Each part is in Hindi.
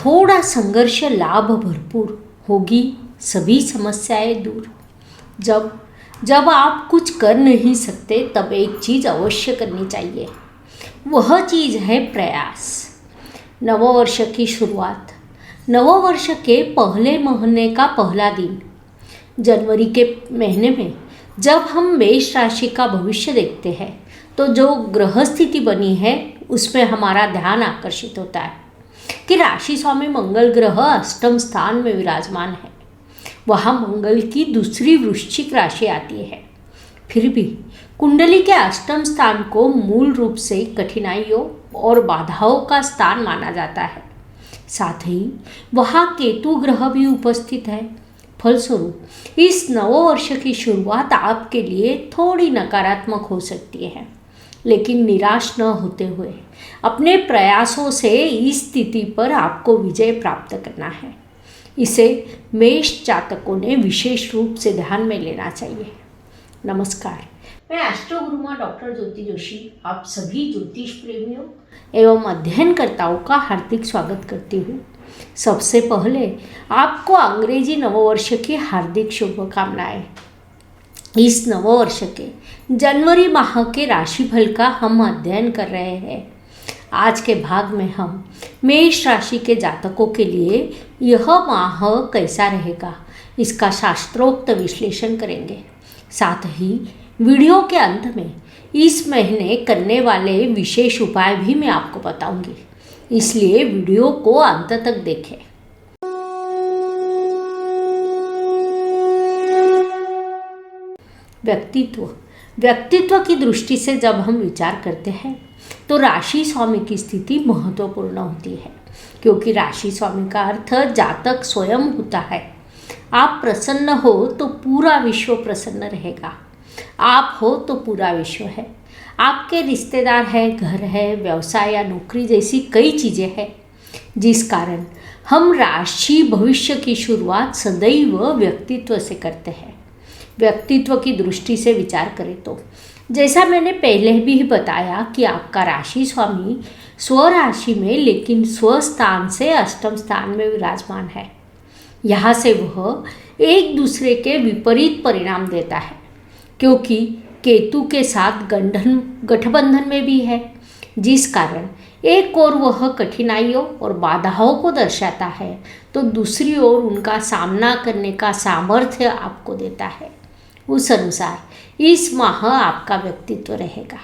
थोड़ा संघर्ष लाभ भरपूर, होगी सभी समस्याएं दूर। जब आप कुछ कर नहीं सकते तब एक चीज़ अवश्य करनी चाहिए, वह चीज़ है प्रयास। नववर्ष की शुरुआत, नववर्ष के पहले महीने का पहला दिन, जनवरी के महीने में जब हम मेष राशि का भविष्य देखते हैं तो जो ग्रह स्थिति बनी है उसमें हमारा ध्यान आकर्षित होता है कि राशि स्वामी मंगल ग्रह अष्टम स्थान में विराजमान है। वहाँ मंगल की दूसरी वृश्चिक राशि आती है। फिर भी कुंडली के अष्टम स्थान को मूल रूप से कठिनाइयों और बाधाओं का स्थान माना जाता है। साथ ही वहाँ केतु ग्रह भी उपस्थित है। फलस्वरूप इस नववर्ष की शुरुआत आपके लिए थोड़ी नकारात्मक हो सकती है, लेकिन निराश न होते हुए अपने प्रयासों से इस स्थिति पर आपको विजय प्राप्त करना है। इसे मेष जातकों ने विशेष रूप से ध्यान में लेना चाहिए। नमस्कार, मैं एस्ट्रो गुरु माँ डॉक्टर ज्योति जोशी आप सभी ज्योतिष प्रेमियों एवं अध्ययनकर्ताओं का हार्दिक स्वागत करती हूँ। सबसे पहले आपको अंग्रेजी नववर्ष की हार्दिक शुभकामनाएं। इस नववर्ष के जनवरी माह के राशिफल का हम अध्ययन कर रहे हैं। आज के भाग में हम मेष राशि के जातकों के लिए यह माह कैसा रहेगा इसका शास्त्रोक्त विश्लेषण करेंगे। साथ ही वीडियो के अंत में इस महीने करने वाले विशेष उपाय भी मैं आपको बताऊंगी, इसलिए वीडियो को अंत तक देखें। व्यक्तित्व की दृष्टि से जब हम विचार करते हैं तो राशि स्वामी की स्थिति महत्वपूर्ण होती है, क्योंकि राशि स्वामी का अर्थ जातक स्वयं होता है। आप प्रसन्न हो तो पूरा विश्व प्रसन्न रहेगा, आप हो तो पूरा विश्व है। आपके रिश्तेदार है, घर है, व्यवसाय या नौकरी जैसी कई चीज़ें हैं, जिस कारण हम राशि भविष्य की शुरुआत सदैव व्यक्तित्व से करते हैं। व्यक्तित्व की दृष्टि से विचार करें तो जैसा मैंने पहले भी बताया कि आपका राशि स्वामी स्वराशि में लेकिन स्वस्थान से अष्टम स्थान में विराजमान है। यहाँ से वह एक दूसरे के विपरीत परिणाम देता है, क्योंकि केतु के साथ गठबंधन में भी है, जिस कारण एक ओर वह कठिनाइयों और बाधाओं को दर्शाता है तो दूसरी ओर उनका सामना करने का सामर्थ्य आपको देता है। उस अनुसार इस माह आपका व्यक्तित्व रहेगा।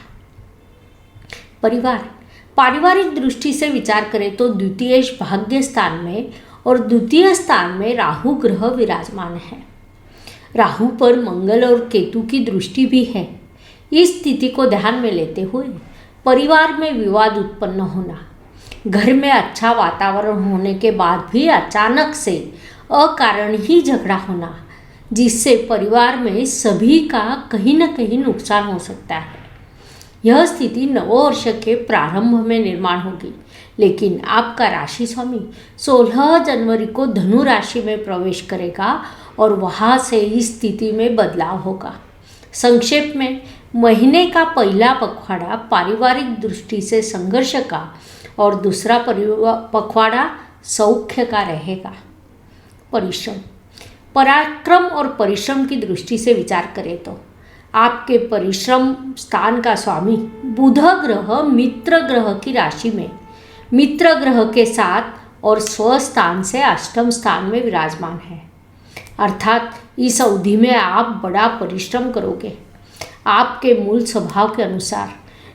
पारिवारिक दृष्टि से विचार करें तो द्वितीय भाग्य स्थान में और द्वितीय स्थान में राहु ग्रह विराजमान है। राहु पर मंगल और केतु की दृष्टि भी है। इस स्थिति को ध्यान में लेते हुए परिवार में विवाद उत्पन्न होना, घर में अच्छा वातावरण होने के बाद भी अचानक से अकारण ही झगड़ा होना, जिससे परिवार में सभी का कहीं न कहीं नुकसान हो सकता है। यह स्थिति नववर्ष के प्रारंभ में निर्माण होगी, लेकिन आपका राशि स्वामी 16 जनवरी को धनु राशि में प्रवेश करेगा और वहाँ से इस स्थिति में बदलाव होगा। संक्षेप में महीने का पहला पखवाड़ा पारिवारिक दृष्टि से संघर्ष का और दूसरा पखवाड़ा सौख्य का रहेगा। पराक्रम और परिश्रम की दृष्टि से विचार करें तो आपके परिश्रम स्थान का स्वामी बुध ग्रह मित्र ग्रह की राशि में मित्र ग्रह के साथ और स्वस्थान से अष्टम स्थान में विराजमान है। अर्थात इस अवधि में आप बड़ा परिश्रम करोगे। आपके मूल स्वभाव के अनुसार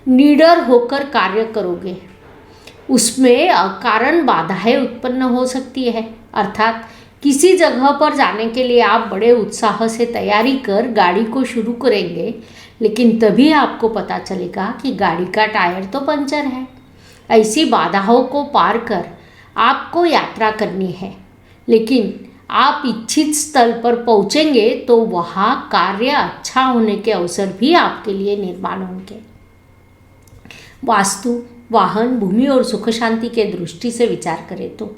निडर होकर कार्य करोगे। उसमें अकारण बाधाएं उत्पन्न हो सकती है, अर्थात किसी जगह पर जाने के लिए आप बड़े उत्साह से तैयारी कर गाड़ी को शुरू करेंगे, लेकिन तभी आपको पता चलेगा कि गाड़ी का टायर तो पंचर है। ऐसी बाधाओं को पार कर आपको यात्रा करनी है, लेकिन आप इच्छित स्थल पर पहुंचेंगे तो वहाँ कार्य अच्छा होने के अवसर भी आपके लिए निर्माण होंगे। वास्तु, वाहन, भूमि और सुख शांति के दृष्टि से विचार करें तो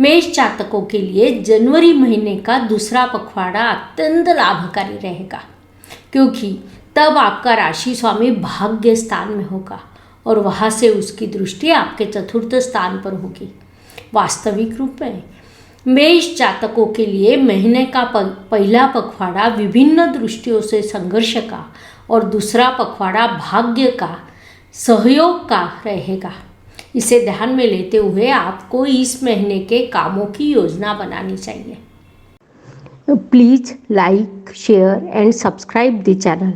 मेष जातकों के लिए जनवरी महीने का दूसरा पखवाड़ा अत्यंत लाभकारी रहेगा, क्योंकि तब आपका राशि स्वामी भाग्य स्थान में होगा और वहाँ से उसकी दृष्टि आपके चतुर्थ स्थान पर होगी। वास्तविक रूप में मेष जातकों के लिए महीने का पहला पखवाड़ा विभिन्न दृष्टियों से संघर्ष का और दूसरा पखवाड़ा भाग्य का सहयोग का रहेगा। इसे ध्यान में लेते हुए आपको इस महीने के कामों की योजना बनानी चाहिए। Please like, share and subscribe the channel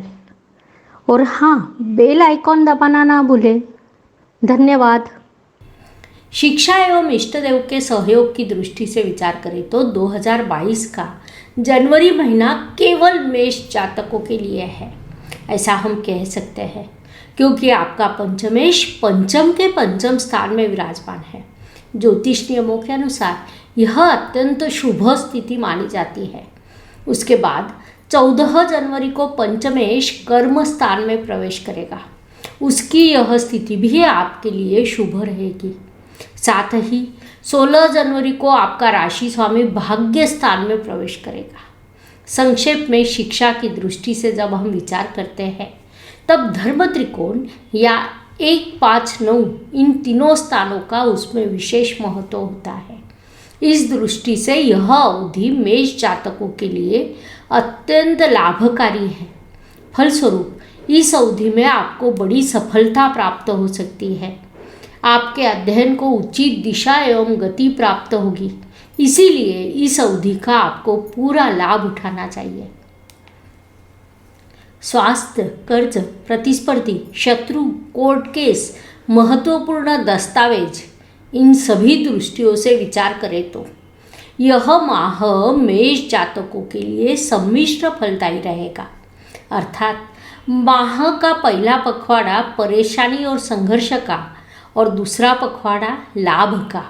और हाँ, बेल आइकॉन दबाना ना भूलें। धन्यवाद। शिक्षा एवं इष्ट देव के सहयोग की दृष्टि से विचार करें तो 2022 का जनवरी महीना केवल मेष जातकों के लिए है, ऐसा हम कह सकते हैं, क्योंकि आपका पंचमेश पंचम के पंचम स्थान में विराजमान है। ज्योतिष नियमों के अनुसार यह अत्यंत शुभ स्थिति मानी जाती है। उसके बाद 14 जनवरी को पंचमेश कर्म स्थान में प्रवेश करेगा। उसकी यह स्थिति भी आपके लिए शुभ रहेगी। साथ ही 16 जनवरी को आपका राशि स्वामी भाग्य स्थान में प्रवेश करेगा। संक्षेप में शिक्षा की दृष्टि से जब हम विचार करते हैं तब धर्म त्रिकोण या 1, 5, 9 इन तीनों स्थानों का उसमें विशेष महत्व होता है। इस दृष्टि से यह अवधि मेष जातकों के लिए अत्यंत लाभकारी है। फलस्वरूप इस अवधि में आपको बड़ी सफलता प्राप्त हो सकती है। आपके अध्ययन को उचित दिशा एवं गति प्राप्त होगी। इसीलिए इस अवधि का आपको पूरा लाभ उठाना चाहिए। स्वास्थ्य, कर्ज, प्रतिस्पर्धी, शत्रु, कोर्ट केस, महत्वपूर्ण दस्तावेज, इन सभी दृष्टियों से विचार करें तो यह माह मेष जातकों के लिए सम्मिश्र फलदायी रहेगा। अर्थात माह का पहला पखवाड़ा परेशानी और संघर्ष का और दूसरा पखवाड़ा लाभ का,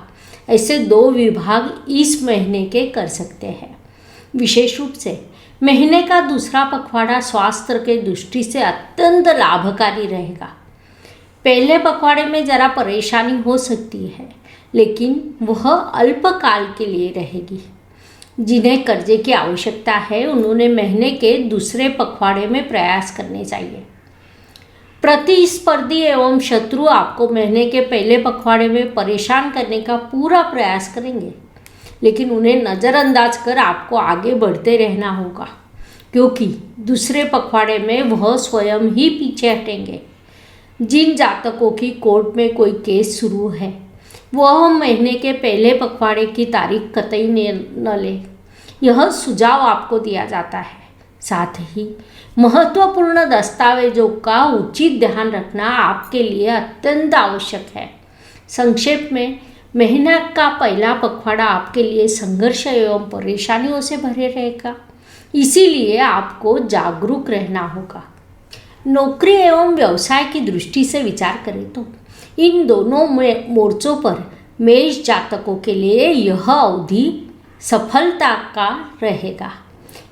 ऐसे 2 विभाग इस महीने के कर सकते हैं। विशेष रूप से महीने का दूसरा पखवाड़ा स्वास्थ्य के दृष्टि से अत्यंत लाभकारी रहेगा। पहले पखवाड़े में जरा परेशानी हो सकती है, लेकिन वह अल्पकाल के लिए रहेगी। जिन्हें कर्जे की आवश्यकता है उन्होंने महीने के दूसरे पखवाड़े में प्रयास करने चाहिए। प्रतिस्पर्धी एवं शत्रु आपको महीने के पहले पखवाड़े में परेशान करने का पूरा प्रयास करेंगे, लेकिन उन्हें नज़रअंदाज कर आपको आगे बढ़ते रहना होगा, क्योंकि दूसरे पखवाड़े में वह स्वयं ही पीछे हटेंगे। जिन जातकों की कोर्ट में कोई केस शुरू है वह महीने के पहले पखवाड़े की तारीख कतई न ले, यह सुझाव आपको दिया जाता है। साथ ही महत्वपूर्ण दस्तावेजों का उचित ध्यान रखना आपके लिए अत्यंत आवश्यक है। संक्षेप में महीना का पहला पखवाड़ा आपके लिए संघर्ष एवं परेशानियों से भरे रहेगा, इसीलिए आपको जागरूक रहना होगा। नौकरी एवं व्यवसाय की दृष्टि से विचार करें तो इन दोनों मोर्चों पर मेष जातकों के लिए यह अवधि सफलता का रहेगा,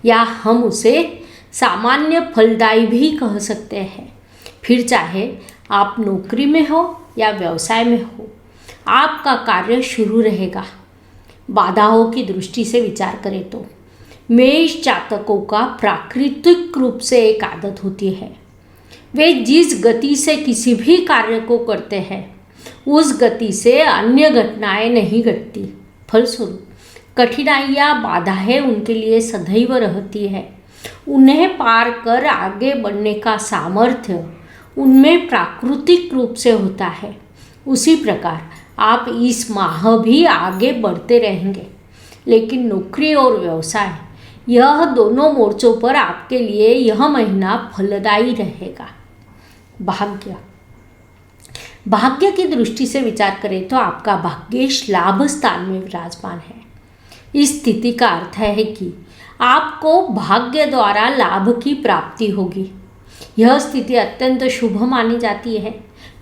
या हम उसे सामान्य फलदायी भी कह सकते हैं। फिर चाहे आप नौकरी में हो या व्यवसाय में हो, आपका कार्य शुरू रहेगा। बाधाओं की दृष्टि से विचार करें तो मेष जातकों का प्राकृतिक रूप से एक आदत होती है, वे जिस गति से किसी भी कार्य को करते हैं उस गति से अन्य घटनाएं नहीं घटती। फलस्वरूप कठिनाइयाँ, बाधाएं उनके लिए सदैव रहती है। उन्हें पार कर आगे बढ़ने का सामर्थ्य उनमें प्राकृतिक रूप से होता है। उसी प्रकार आप इस माह भी आगे बढ़ते रहेंगे, लेकिन नौकरी और व्यवसाय, यह दोनों मोर्चों पर आपके लिए यह महीना फलदायी रहेगा। भाग्य की दृष्टि से विचार करें तो आपका भाग्येश लाभ स्थान में विराजमान है। इस स्थिति का अर्थ है कि आपको भाग्य द्वारा लाभ की प्राप्ति होगी। यह स्थिति अत्यंत शुभ मानी जाती है।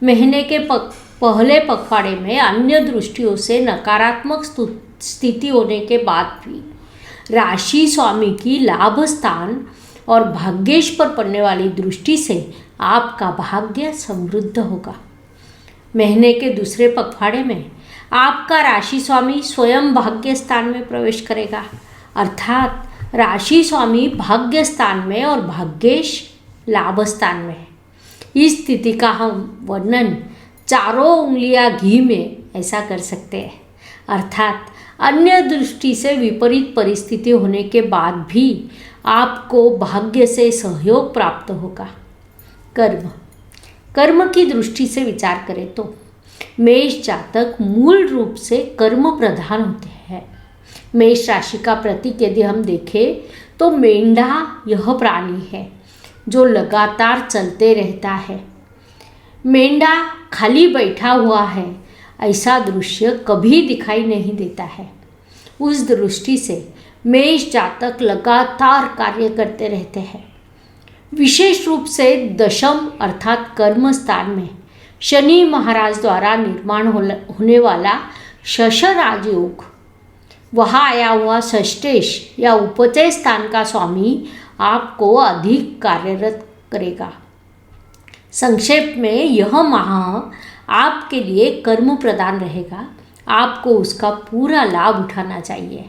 महीने के पहले पखवाड़े में अन्य दृष्टियों से नकारात्मक स्थिति होने के बाद भी राशि स्वामी की लाभ स्थान और भाग्येश पर पड़ने वाली दृष्टि से आपका भाग्य समृद्ध होगा। महीने के दूसरे पखवाड़े में आपका राशि स्वामी स्वयं भाग्य स्थान में प्रवेश करेगा, अर्थात राशि स्वामी भाग्य स्थान में और भाग्येश लाभ स्थान में है। इस स्थिति का हम वर्णन चारों उंगलियां घी में ऐसा कर सकते हैं, अर्थात अन्य दृष्टि से विपरीत परिस्थिति होने के बाद भी आपको भाग्य से सहयोग प्राप्त होगा। कर्म की दृष्टि से विचार करें तो मेष जातक मूल रूप से कर्म प्रधान होते हैं। मेष राशि का प्रतीक यदि हम देखें तो मेंढा यह प्राणी है जो लगातार चलते रहता है। मेंढा खाली बैठा हुआ है ऐसा दृश्य कभी दिखाई नहीं देता है। उस दृष्टि से मेष जातक लगातार कार्य करते रहते हैं। विशेष रूप से दशम अर्थात कर्म स्थान में शनि महाराज द्वारा निर्माण होने वाला शश राजयोग, वहाँ आया हुआ षष्ठेश या उपचय स्थान का स्वामी आपको अधिक कार्यरत करेगा। संक्षेप में यह माह आपके लिए कर्म प्रदान रहेगा। आपको उसका पूरा लाभ उठाना चाहिए।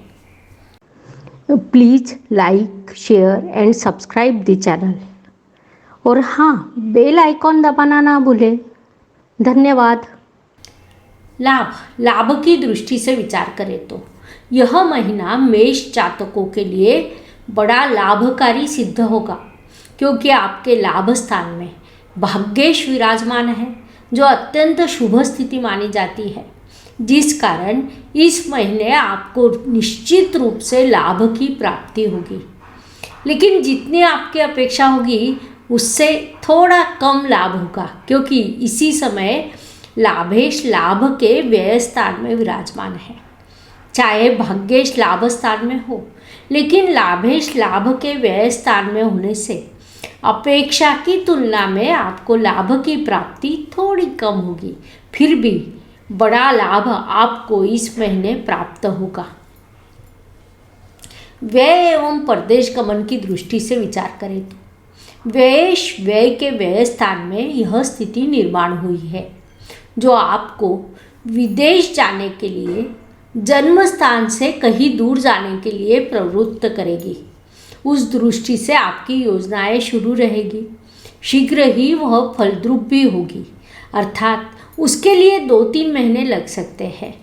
Please like, share and subscribe the channel और हाँ, बेल आइकॉन दबाना ना भूलें। धन्यवाद। लाभ की दृष्टि से विचार करें तो यह महीना मेष जातकों के लिए बड़ा लाभकारी सिद्ध होगा, क्योंकि आपके लाभ स्थान में भाग्येश विराजमान है जो अत्यंत शुभ स्थिति मानी जाती है, जिस कारण इस महीने आपको निश्चित रूप से लाभ की प्राप्ति होगी। लेकिन जितनी आपकी अपेक्षा होगी उससे थोड़ा कम लाभ होगा, क्योंकि इसी समय लाभेश लाभ के व्यय स्थान में विराजमान है। चाहे भाग्येश लाभ स्थान में हो, लेकिन लाभेश लाभ के व्यय स्थान में होने से अपेक्षा की तुलना में आपको लाभ की प्राप्ति थोड़ी कम होगी। फिर भी बड़ा लाभ आपको इस महीने प्राप्त होगा। व्यय एवं परदेश गमन की दृष्टि से विचार करें तो व्यय के व्यय स्थान में यह स्थिति निर्माण हुई है जो आपको विदेश जाने के लिए, जन्म स्थान से कहीं दूर जाने के लिए प्रवृत्त करेगी। उस दृष्टि से आपकी योजनाएं शुरू रहेगी। शीघ्र ही वह फलद्रुप भी होगी, अर्थात उसके लिए 2-3 महीने लग सकते हैं,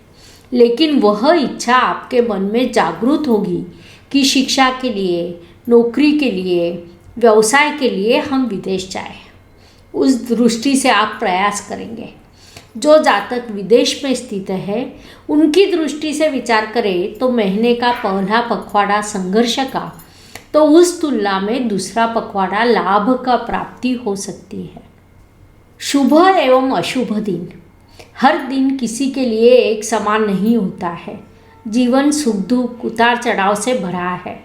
लेकिन वह इच्छा आपके मन में जागृत होगी कि शिक्षा के लिए, नौकरी के लिए, व्यवसाय के लिए हम विदेश जाएं। उस दृष्टि से आप प्रयास करेंगे। जो जातक विदेश में स्थित है उनकी दृष्टि से विचार करें तो महीने का पहला पखवाड़ा संघर्ष का, तो उस तुलना में दूसरा पखवाड़ा लाभ का प्राप्ति हो सकती है। शुभ एवं अशुभ दिन। हर दिन किसी के लिए एक समान नहीं होता है। जीवन सुख दुख, उतार चढ़ाव से भरा है।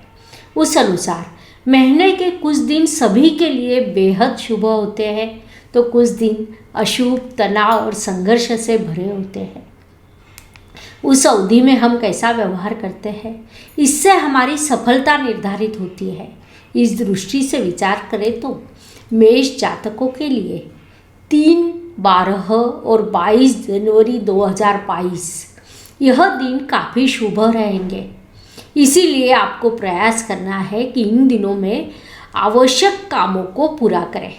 उस अनुसार महीने के कुछ दिन सभी के लिए बेहद शुभ होते हैं, तो कुछ दिन अशुभ, तनाव और संघर्ष से भरे होते हैं। उस अवधि में हम कैसा व्यवहार करते हैं, इससे हमारी सफलता निर्धारित होती है। इस दृष्टि से विचार करें तो मेष जातकों के लिए 3, 12 और 22 जनवरी 2022 यह दिन काफ़ी शुभ रहेंगे। इसीलिए आपको प्रयास करना है कि इन दिनों में आवश्यक कामों को पूरा करें।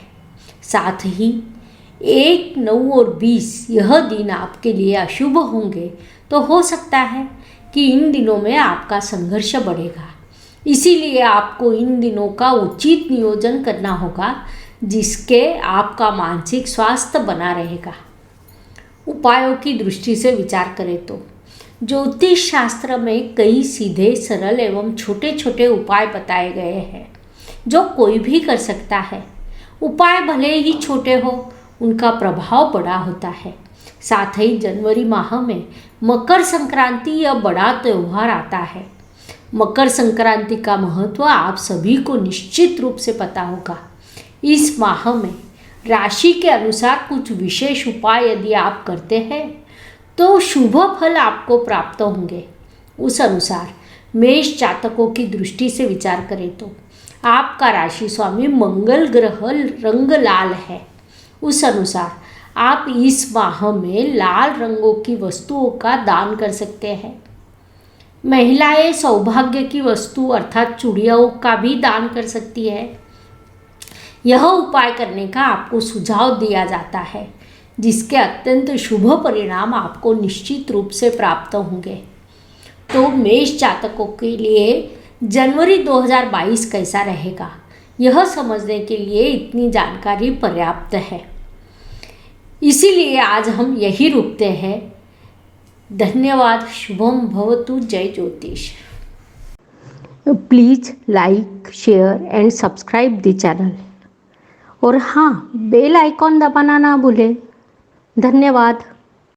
साथ ही 1, 9 और 20 यह दिन आपके लिए अशुभ होंगे, तो हो सकता है कि इन दिनों में आपका संघर्ष बढ़ेगा। इसीलिए आपको इन दिनों का उचित नियोजन करना होगा, जिसके आपका मानसिक स्वास्थ्य बना रहेगा। उपायों की दृष्टि से विचार करें तो ज्योतिष शास्त्र में कई सीधे, सरल एवं छोटे छोटे उपाय बताए गए हैं जो कोई भी कर सकता है। उपाय भले ही छोटे हो, उनका प्रभाव बड़ा होता है। साथ ही जनवरी माह में मकर संक्रांति यह बड़ा त्यौहार आता है। मकर संक्रांति का महत्व आप सभी को निश्चित रूप से पता होगा। इस माह में राशि के अनुसार कुछ विशेष उपाय यदि आप करते हैं तो शुभ फल आपको प्राप्त होंगे। उस अनुसार मेष जातकों की दृष्टि से विचार करें तो आपका राशि स्वामी मंगल ग्रह रंग लाल है। उस अनुसार आप इस माह में लाल रंगों की वस्तुओं का दान कर सकते हैं। महिलाएं सौभाग्य की वस्तु अर्थात चूड़ियों का भी दान कर सकती है। यह उपाय करने का आपको सुझाव दिया जाता है। जिसके अत्यंत शुभ परिणाम आपको निश्चित रूप से प्राप्त होंगे। तो मेष जातकों के लिए जनवरी 2022 कैसा रहेगा, यह समझने के लिए इतनी जानकारी पर्याप्त है। इसीलिए आज हम यही रुकते हैं। धन्यवाद। शुभम भवतु। जय ज्योतिष। Please like, share and subscribe the channel. और हाँ, बेल आइकॉन दबाना ना भूलें। धन्यवाद।